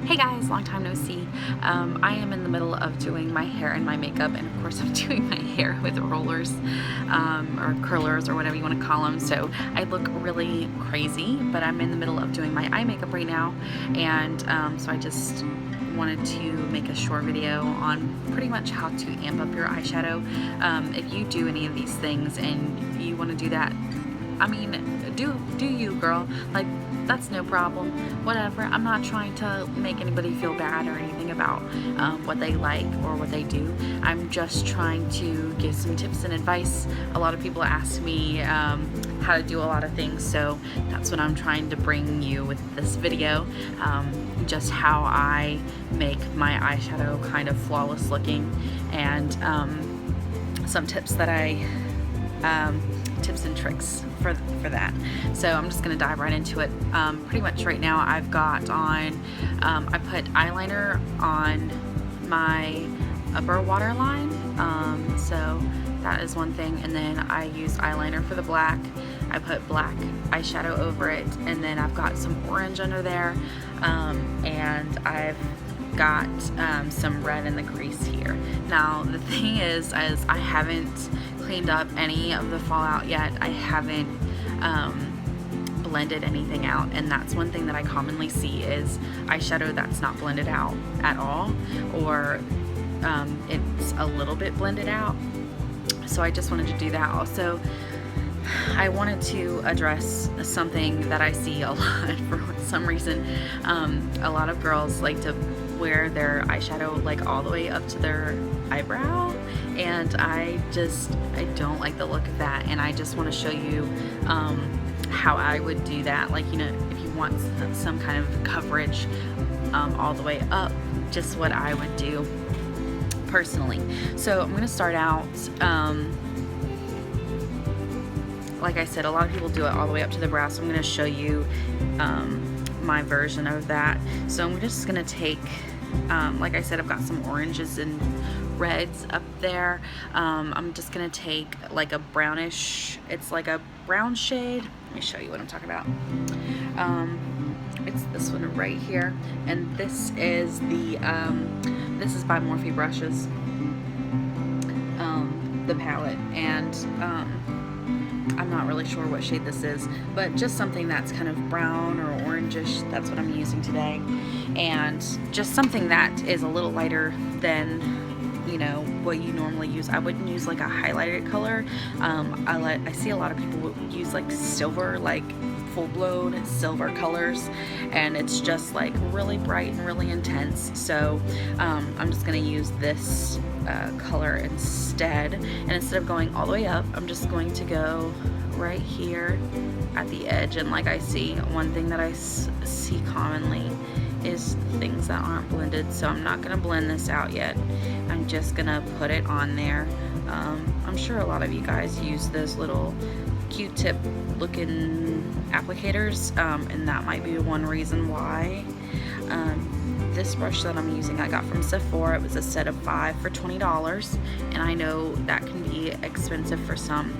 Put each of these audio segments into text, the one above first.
Hey guys, long time no see. I am in the middle of doing my hair and my makeup, and of course I'm doing my hair with rollers or curlers or whatever you want to call them, so I look really crazy, but I'm in the middle of doing my eye makeup right now, and so I just wanted to make a short video on pretty much how to amp up your eyeshadow. If you do any of these things and you want to do that, I mean, do you, girl. Like, that's no problem. Whatever. I'm not trying to make anybody feel bad or anything about what they like or what they do. I'm just trying to give some tips and advice. A lot of people ask me how to do a lot of things, so that's what I'm trying to bring you with this video. Just how I make my eyeshadow kind of flawless looking, and some tips that tips and tricks for that. So I'm just gonna dive right into it. Pretty much right now I've got on, I put eyeliner on my upper waterline, so that is one thing, and then I use eyeliner for the black. I put black eyeshadow over it, and then I've got some orange under there, and I've got some red in the crease here. Now the thing is I haven't cleaned up any of the fallout yet. I haven't blended anything out, and that's one thing that I commonly see is eyeshadow that's not blended out at all, or it's a little bit blended out. So I just wanted to do that. Also, I wanted to address something that I see a lot for some reason. A lot of girls like to wear their eyeshadow like all the way up to their eyebrow, and I don't like the look of that, and I just want to show you how I would do that. Like, you know, if you want some kind of coverage all the way up, just what I would do personally. So I'm gonna start out, like I said, a lot of people do it all the way up to the brow, so I'm gonna show you my version of that. So I'm just gonna take, like I said, I've got some oranges and reds up there. I'm just gonna take like a brownish, it's like a brown shade. Let me show you what I'm talking about. It's this one right here, and this is the this is by Morphe Brushes, the palette, and I'm not really sure what shade this is, but just something that's kind of brown or orangish. That's what I'm using today, and just something that is a little lighter than, you know, what you normally use. I wouldn't use like a highlighted color. I see a lot of people use like silver, like full-blown silver colors, and it's just like really bright and really intense. So I'm just gonna use this color instead, and instead of going all the way up, I'm just going to go right here at the edge. And like I see, one thing that I see commonly is things that aren't blended, so I'm not gonna blend this out yet. I'm just gonna put it on there. I'm sure a lot of you guys use those little Q-tip looking applicators, and that might be one reason why. This brush that I'm using I got from Sephora. It was a set of 5 for $20, and I know that can be expensive for some,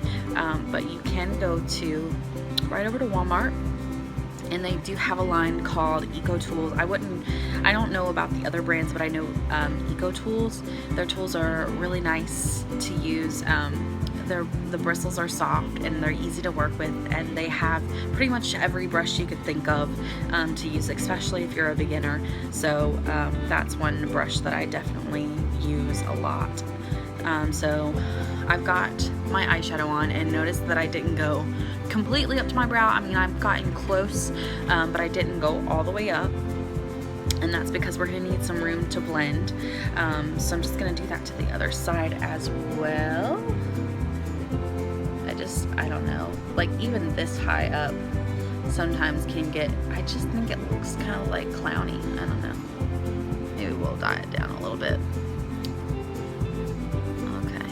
but you can go to right over to Walmart, and they do have a line called Eco Tools. I don't know about the other brands, but I know Eco Tools. Their tools are really nice to use. The bristles are soft and they're easy to work with, and they have pretty much every brush you could think of to use, especially if you're a beginner. So that's one brush that I definitely use a lot. So I've got my eyeshadow on, and notice that I didn't go completely up to my brow. I mean, I've gotten close, but I didn't go all the way up, and that's because we're gonna need some room to blend. So I'm just gonna do that to the other side as well. I don't know, like even this high up sometimes can get, I just think it looks kind of like clowny. I don't know. Maybe we'll dial it down a little bit. Okay.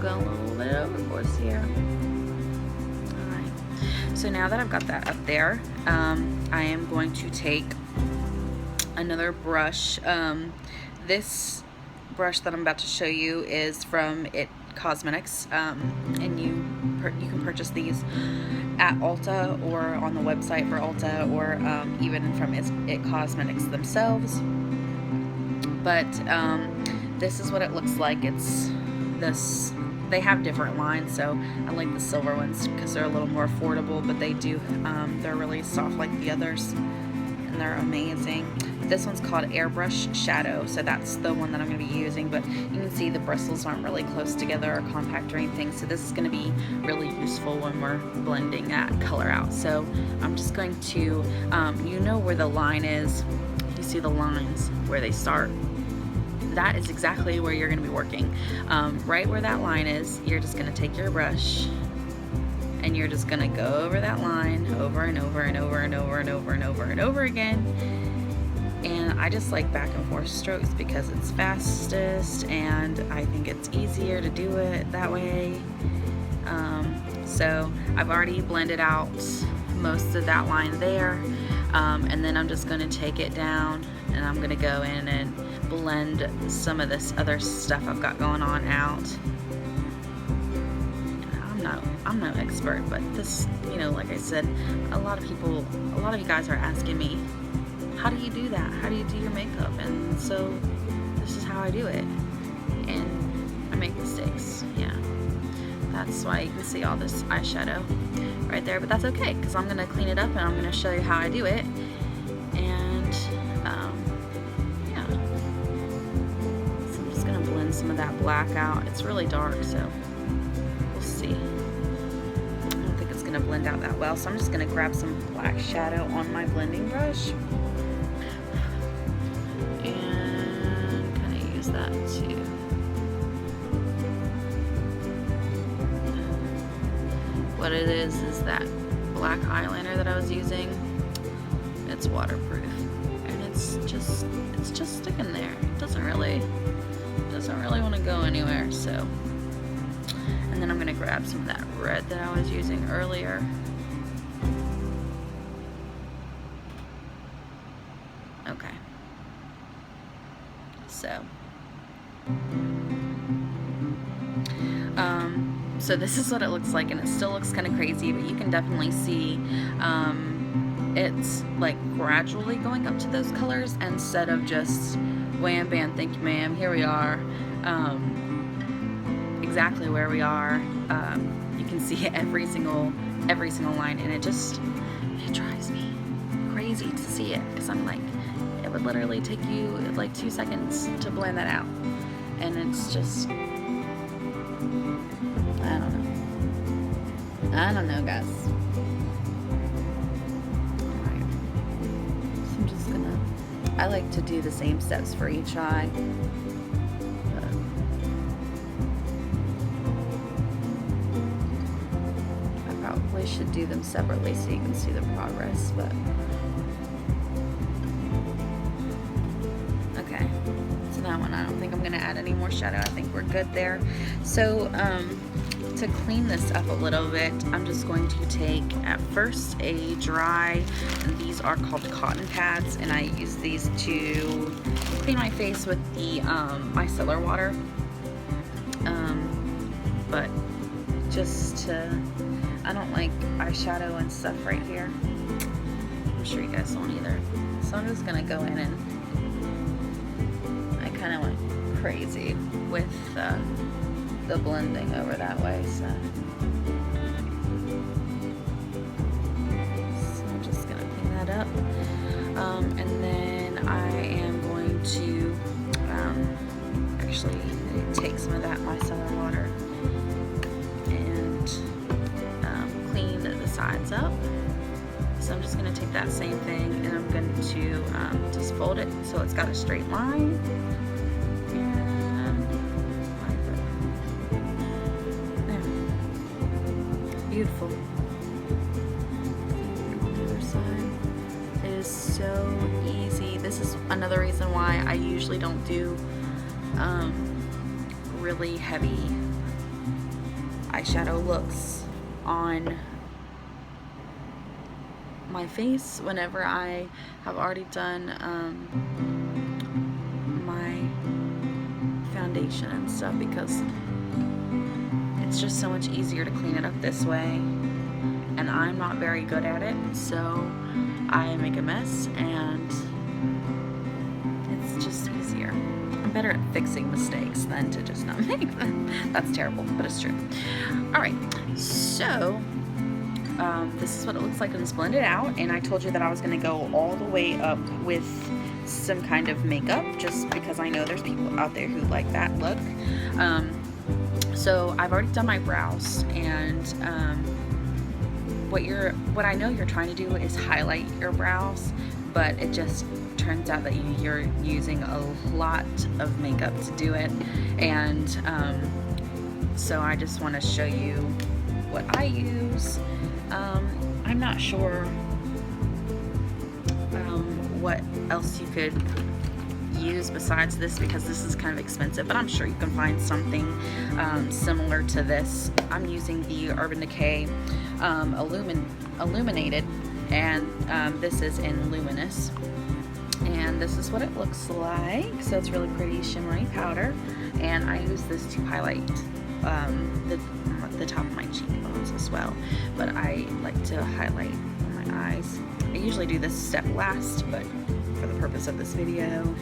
Go a little bit overboard here. Alright. So now that I've got that up there, I am going to take another brush. This brush that I'm about to show you is from It Cosmetics, and you you can purchase these at Ulta or on the website for Ulta, or even from It Cosmetics themselves. But this is what it looks like. It's this. They have different lines, so I like the silver ones because they're a little more affordable, but they're really soft like the others, and they're amazing. This one's called Airbrush Shadow, so that's the one that I'm going to be using, but you can see the bristles aren't really close together or compact or anything, so this is going to be really useful when we're blending that color out. So I'm just going to, you know where the line is, you see the lines where they start. That is exactly where you're going to be working. Right where that line is, you're just going to take your brush and you're just going to go over that line over and over and over and over and over and over and over again. And I just like back and forth strokes because it's fastest and I think it's easier to do it that way. So I've already blended out most of that line there, and then I'm just going to take it down and I'm going to go in and blend some of this other stuff I've got going on out. I'm no expert, but this, you know, like I said, a lot of you guys are asking me, how do you do that? How do you do your makeup? And so this is how I do it. And I make mistakes, yeah. That's why you can see all this eyeshadow right there, but that's okay, because I'm going to clean it up and I'm going to show you how I do it. And yeah. So I'm just going to blend some of that black out. It's really dark, so we'll see. I don't think it's going to blend out that well, so I'm just going to grab some black shadow on my blending brush. That too. What it is that black eyeliner that I was using. It's waterproof, and it's just sticking there. It doesn't really want to go anywhere. So, and then I'm gonna grab some of that red that I was using earlier. Okay. So this is what it looks like, and it still looks kind of crazy, but you can definitely see it's like gradually going up to those colors instead of just wham bam, thank you ma'am, here we are, exactly where we are. You can see every single line, and it drives me crazy to see it, because I'm like, it would literally take you like 2 seconds to blend that out, and it's just, I don't know, guys. Alright. So I'm just gonna, I like to do the same steps for each eye. But I probably should do them separately so you can see the progress, but okay. So that one, I don't think I'm gonna add any more shadow. I think we're good there. So, to clean this up a little bit, I'm just going to take at first a dry, and these are called cotton pads, and I use these to clean my face with the micellar water, but just to, I don't like eyeshadow and stuff right here. I'm sure you guys don't either. So I'm just gonna go in, and I kind of went crazy with the blending over that way, so I'm just gonna clean that up, and then I am going to actually take some of that micellar water and clean the sides up. So I'm just going to take that same thing, and I'm going to just fold it so it's got a straight line. Beautiful. On the other side, it is so easy. This is another reason why I usually don't do really heavy eyeshadow looks on my face whenever I have already done my foundation and stuff, because it's just so much easier to clean it up this way, and I'm not very good at it, so I make a mess, and it's just easier. I'm better at fixing mistakes than to just not make them. That's terrible, but it's true. Alright, so this is what it looks like when it's blended out, and I told you that I was going to go all the way up with some kind of makeup, just because I know there's people out there who like that look. So I've already done my brows, and what I know you're trying to do is highlight your brows, but it just turns out that you're using a lot of makeup to do it, and so I just want to show you what I use. I'm not sure what else you could use besides this, because this is kind of expensive, but I'm sure you can find something similar to this. I'm using the Urban Decay Illuminated, and this is in Luminous, and this is what it looks like. So it's really pretty shimmery powder, and I use this to highlight the top of my cheekbones as well, but I like to highlight my eyes. I usually do this step last, but for the purpose of this video,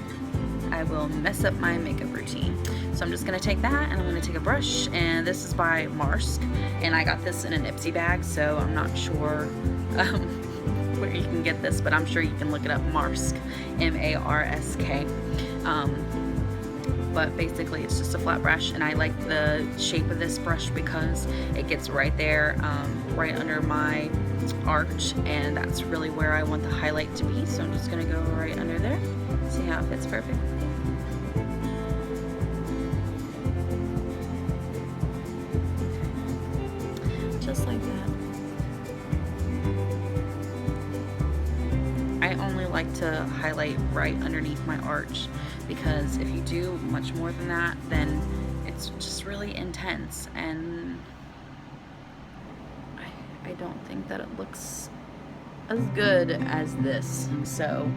I will mess up my makeup routine. So I'm just going to take that, and I'm going to take a brush, and this is by Marsk, and I got this in an Ipsy bag, so I'm not sure where you can get this, but I'm sure you can look it up. Marsk, M-A-R-S-K. But basically it's just a flat brush, and I like the shape of this brush because it gets right there, right under my arch, and that's really where I want the highlight to be. So I'm just going to go right under there. See how it fits perfect? Just like that. I only like to highlight right underneath my arch, because if you do much more than that, then it's just really intense, and I don't think that it looks as good as this. So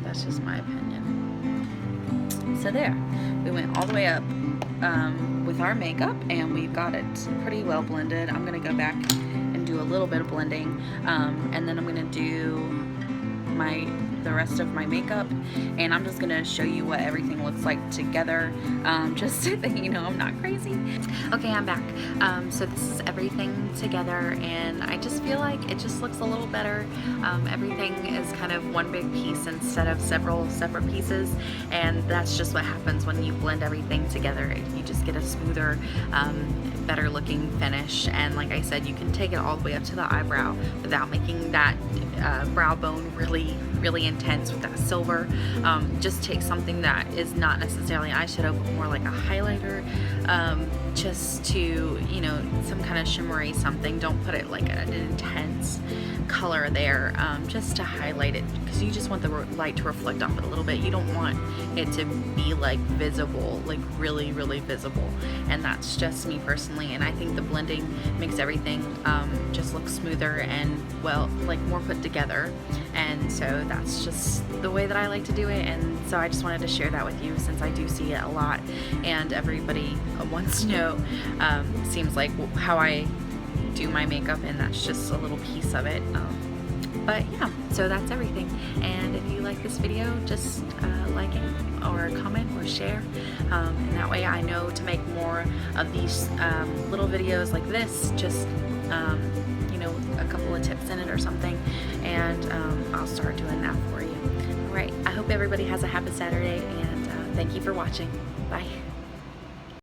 that's just my opinion. So there, we went all the way up with our makeup, and we've got it pretty well blended. I'm gonna go back and do a little bit of blending, and then I'm gonna do the rest of my makeup, and I'm just gonna show you what everything looks like together, just so that you know I'm not crazy. Okay, I'm back. So this is everything together, and I just feel like it just looks a little better. Everything is kind of one big piece instead of several separate pieces, and that's just what happens when you blend everything together. You just get a smoother, better looking finish. And like I said, you can take it all the way up to the eyebrow without making that brow bone really intense with that silver. Just take something that is not necessarily eyeshadow, but more like a highlighter, just to, you know, some kind of shimmery something. Don't put it like an intense color there, just to highlight it, because you just want the light to reflect off it a little bit. You don't want it to be like visible, like really visible, and that's just me personally. And I think the blending makes everything just look smoother and, well, like more put together, and so that's just the way that I like to do it. And so I just wanted to share that with you, since I do see it a lot, and everybody wants to know, seems like, how I do my makeup, and that's just a little piece of it. But yeah, so that's everything. And if you like this video, just like it, or comment, or share, and that way I know to make more of these little videos like this, just you know, a couple of tips in it or something, and I'll start doing that for you. Alright, I hope everybody has a happy Saturday, and thank you for watching. Bye.